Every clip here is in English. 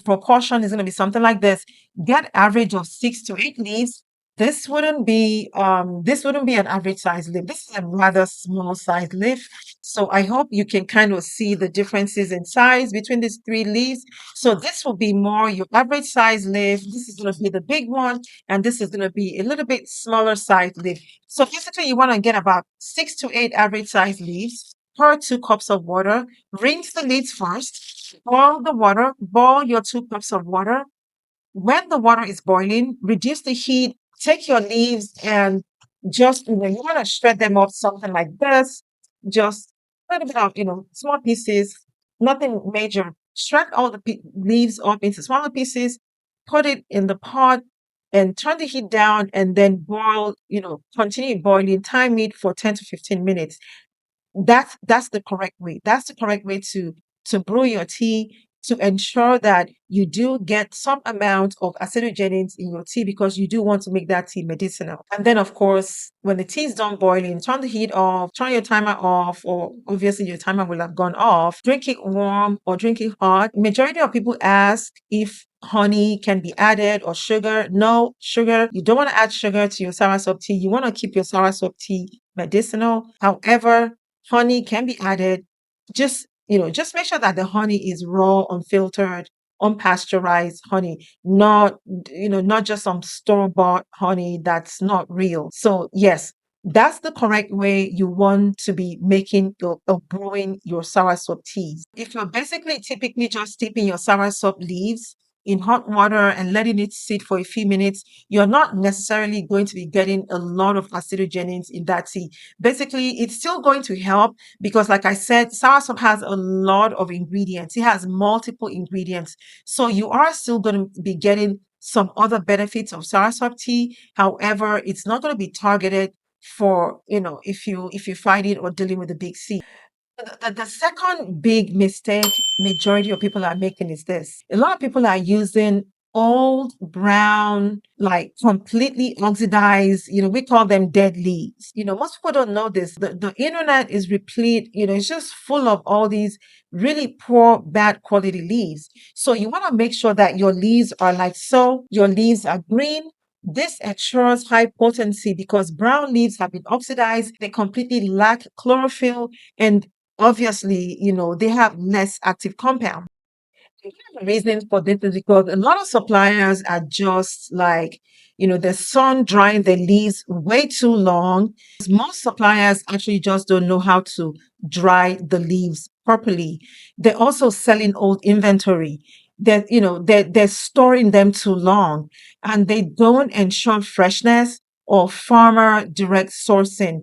proportion is going to be something like this. Get average of 6 to 8 leaves. This wouldn't be an average size leaf. This is a rather small size leaf. So I hope you can kind of see the differences in size between these 3 leaves. So this will be more your average size leaf. This is going to be the big one, and this is going to be a little bit smaller size leaf. So basically, you want to get about 6 to 8 average size leaves per 2 cups of water. Rinse the leaves first. Boil the water. Boil your 2 cups of water. When the water is boiling, reduce the heat. Take your leaves and just, you want to shred them up something like this. Just a little bit of, small pieces, nothing major. Shred all the leaves up into smaller pieces, put it in the pot and turn the heat down and then boil, continue boiling. Time it for 10 to 15 minutes. That's the correct way. That's the correct way to brew your tea, to ensure that you do get some amount of acidogenins in your tea, because you do want to make that tea medicinal. And then, of course, when the tea is done boiling, turn the heat off, turn your timer off, or obviously your timer will have gone off. Drink it warm or drink it hot. Majority of people ask if honey can be added or sugar. No sugar. You don't want to add sugar to your soursop tea. You want to keep your soursop tea medicinal. However, honey can be added. Just make sure that the honey is raw, unfiltered, unpasteurized honey, not just some store-bought honey that's not real. So yes, that's the correct way you want to be making or brewing your soursop teas. If you're basically typically just steeping your soursop leaves in hot water and letting it sit for a few minutes, you're not necessarily going to be getting a lot of acidogenins in that tea. Basically, it's still going to help because, like I said, soursop has a lot of ingredients. It has multiple ingredients. So you are still going to be getting some other benefits of soursop tea. However, it's not going to be targeted for, if you find it or dealing with a big C. The second big mistake majority of people are making is this. A lot of people are using old brown, like completely oxidized, we call them dead leaves. Most people don't know this. The internet is replete, it's just full of all these really poor, bad quality leaves. So you want to make sure that your leaves are like so, your leaves are green. This ensures high potency because brown leaves have been oxidized. They completely lack chlorophyll, and obviously, they have less active compound. The reason for this is because a lot of suppliers are just like, the sun drying their leaves way too long. Most suppliers actually just don't know how to dry the leaves properly. They're also selling old inventory. They're storing them too long, and they don't ensure freshness or farmer direct sourcing.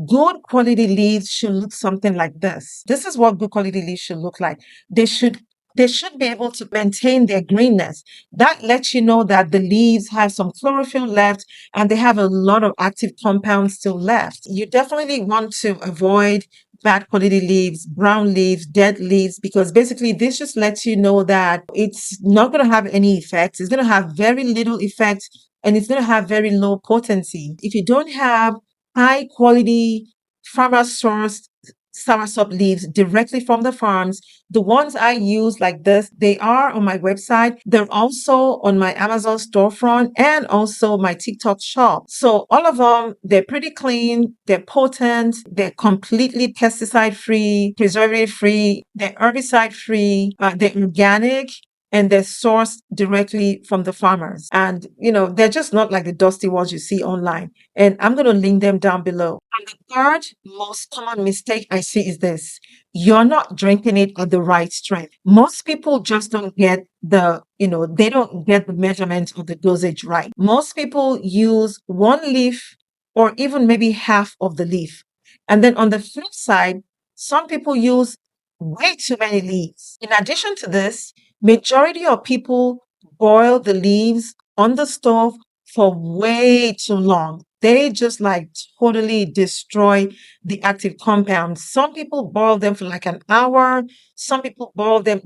Good quality leaves should look something like this. This is what good quality leaves should look like. They should be able to maintain their greenness. That lets you know that the leaves have some chlorophyll left and they have a lot of active compounds still left. You definitely want to avoid bad quality leaves, brown leaves, dead leaves, because basically this just lets you know that it's not going to have any effect. It's going to have very little effect, and it's going to have very low potency. If you don't have high quality farmer sourced soursop leaves directly from the farms, the ones I use like this, they are on my website. They're also on my Amazon storefront and also my TikTok shop. So all of them, they're pretty clean, they're potent, they're completely pesticide free, preservative free, they're herbicide free, they're organic, and they're sourced directly from the farmers. And, they're just not like the dusty ones you see online. And I'm going to link them down below. And the third most common mistake I see is this. You're not drinking it at the right strength. Most people just don't get they don't get the measurement of the dosage right. Most people use one leaf or even maybe half of the leaf. And then on the flip side, some people use way too many leaves. In addition to this, majority of people boil the leaves on the stove for way too long. They just like totally destroy the active compounds. Some people boil them for like an hour. Some people boil them.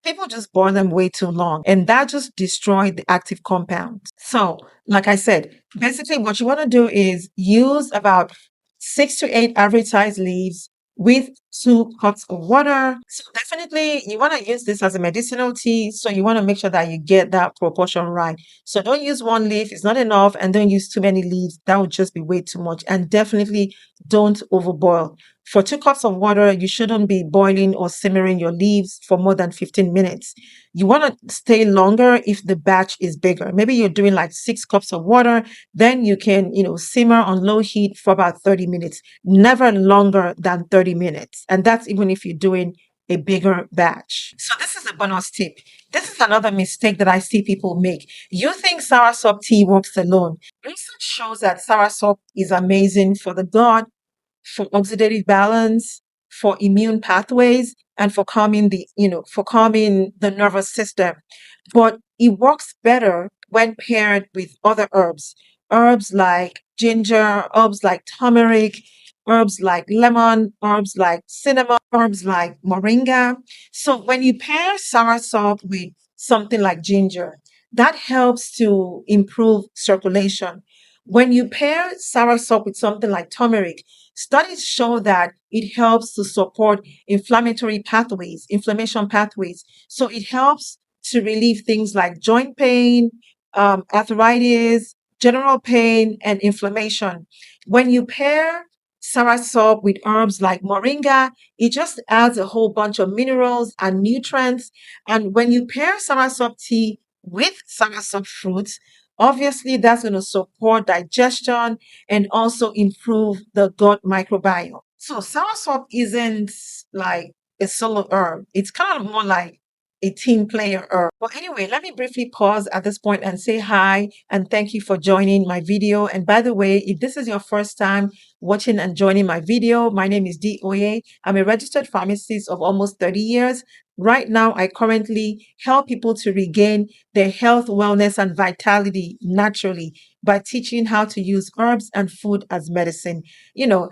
People just boil them way too long, and that just destroyed the active compounds. So, like I said, basically what you want to do is use about 6 to 8 average size leaves. with 2 cups of water. So definitely you want to use this as a medicinal tea. So you want to make sure that you get that proportion right. So don't use one leaf, it's not enough, and don't use too many leaves. That would just be way too much. And definitely don't overboil. For 2 cups of water, you shouldn't be boiling or simmering your leaves for more than 15 minutes. You want to stay longer if the batch is bigger. Maybe you're doing like 6 cups of water, then you can, simmer on low heat for about 30 minutes, never longer than 30 minutes. And that's even if you're doing a bigger batch. So this is a bonus tip. This is another mistake that I see people make. You think Soursop tea works alone. Research shows that Soursop is amazing for the gut, for oxidative balance, for immune pathways, and for calming the nervous system. But it works better when paired with other herbs. Herbs like ginger, herbs like turmeric, herbs like lemon, herbs like cinnamon, herbs like moringa. So when you pair soursop with something like ginger, that helps to improve circulation. When you pair soursop with something like turmeric, studies show that it helps to support inflammation pathways. So it helps to relieve things like joint pain, arthritis, general pain, and inflammation. When you pair soursop with herbs like moringa, it just adds a whole bunch of minerals and nutrients. And when you pair soursop tea with soursop fruits, obviously that's going to support digestion and also improve the gut microbiome. So soursop isn't like a solo herb. It's kind of more like a team player herb. But anyway, let me briefly pause at this point and say hi and thank you for joining my video. And by the way, if this is your first time watching and joining my video, my name is Dee Oye. I'm a registered pharmacist of almost 30 years. Right now, I currently help people to regain their health, wellness, and vitality naturally by teaching how to use herbs and food as medicine.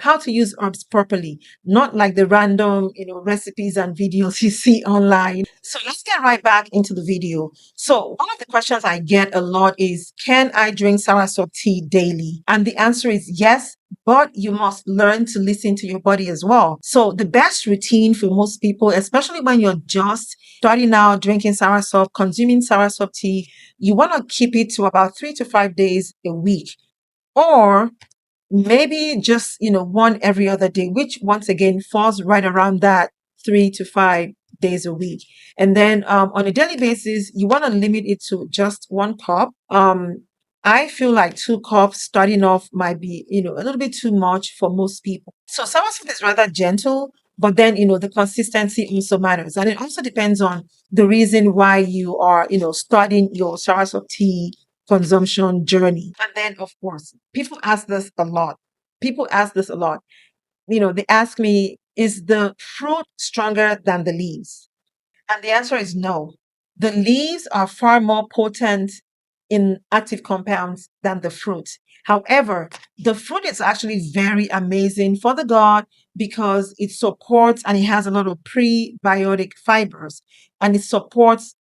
How to use herbs properly, not like the random, recipes and videos you see online. So let's get right back into the video. So one of the questions I get a lot is, can I drink soursop tea daily? And the answer is yes, but you must learn to listen to your body as well. So the best routine for most people, especially when you're just starting out drinking soursop, consuming soursop tea, you want to keep it to about 3 to 5 days a week. Or maybe just, one every other day, which once again falls right around that 3 to 5 days a week. And then on a daily basis, you want to limit it to just 1 cup. I feel like 2 cups starting off might be, a little bit too much for most people. So soursop is rather gentle, but then, the consistency also matters. And it also depends on the reason why you are, starting your soursop tea consumption journey. And then, of course, people ask this a lot. People ask this a lot. They ask me, is the fruit stronger than the leaves? And the answer is no. The leaves are far more potent in active compounds than the fruit. However, the fruit is actually very amazing for the gut because it supports and it has a lot of prebiotic fibers and it supports,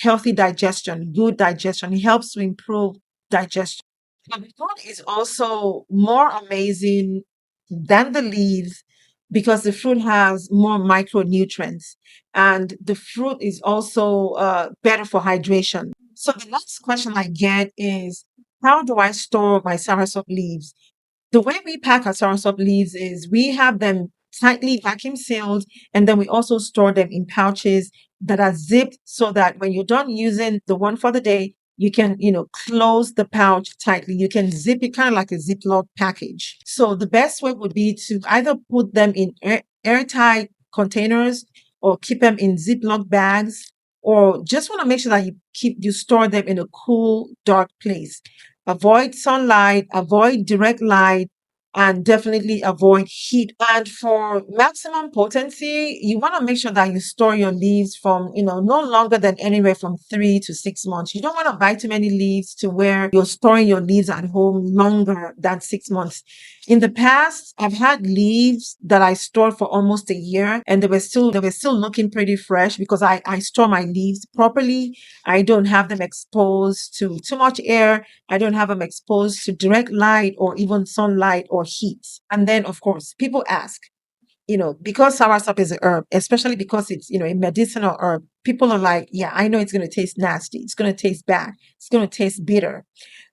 healthy digestion, good digestion. It helps to improve digestion. The fruit is also more amazing than the leaves because the fruit has more micronutrients and the fruit is also better for hydration. So the next question I get is, how do I store my soursop leaves? The way we pack our soursop leaves is we have them tightly vacuum sealed, and then we also store them in pouches that are zipped so that when you're done using the one for the day, you can, close the pouch tightly. You can zip it kind of like a Ziploc package. So the best way would be to either put them in airtight containers or keep them in Ziploc bags, or just want to make sure that you store them in a cool, dark place. Avoid sunlight, avoid direct light, and definitely avoid heat. And for maximum potency, you want to make sure that you store your leaves from, no longer than anywhere from 3 to 6 months. You don't want to buy too many leaves to where you're storing your leaves at home longer than 6 months. In the past, I've had leaves that I stored for almost a year and they were still looking pretty fresh because I store my leaves properly. I don't have them exposed to too much air. I don't have them exposed to direct light or even sunlight or heat. And then, of course, people ask, because soursop is a herb, especially because it's, a medicinal herb, people are like, yeah, I know it's going to taste nasty. It's going to taste bad. It's going to taste bitter.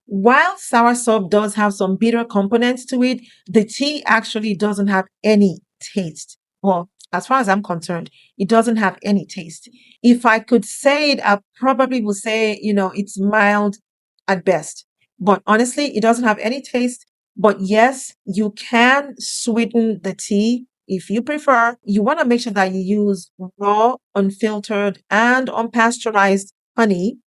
While soursop does have some bitter components to it, the tea actually doesn't have any taste. Well, as far as I'm concerned, it doesn't have any taste. If I could say it, I probably would say, it's mild at best. But honestly, it doesn't have any taste. But yes, you can sweeten the tea if you prefer. You want to make sure that you use raw, unfiltered, and unpasteurized honey.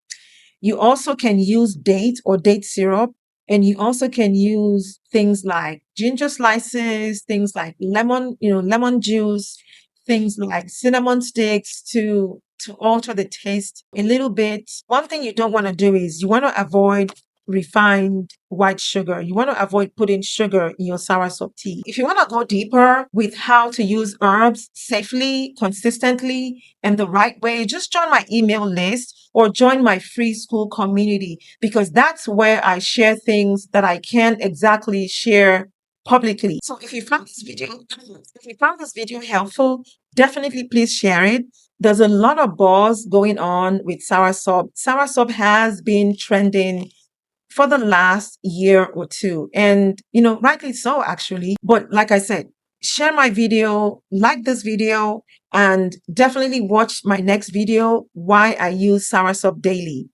You also can use date or date syrup, and you also can use things like ginger slices, things like lemon juice, things like cinnamon sticks to alter the taste a little bit. One thing you don't want to do is you want to avoid refined white sugar. You want to avoid putting sugar in your soursop tea. If you want to go deeper with how to use herbs safely, consistently, and the right way, just join my email list or join my free school community, because that's where I share things that I can't exactly share publicly. So if you found this video helpful, definitely please share it. There's a lot of buzz going on with soursop. Soursop has been trending for the last year or two. And, rightly so, actually. But like I said, share my video, like this video, and definitely watch my next video, why I use soursop daily.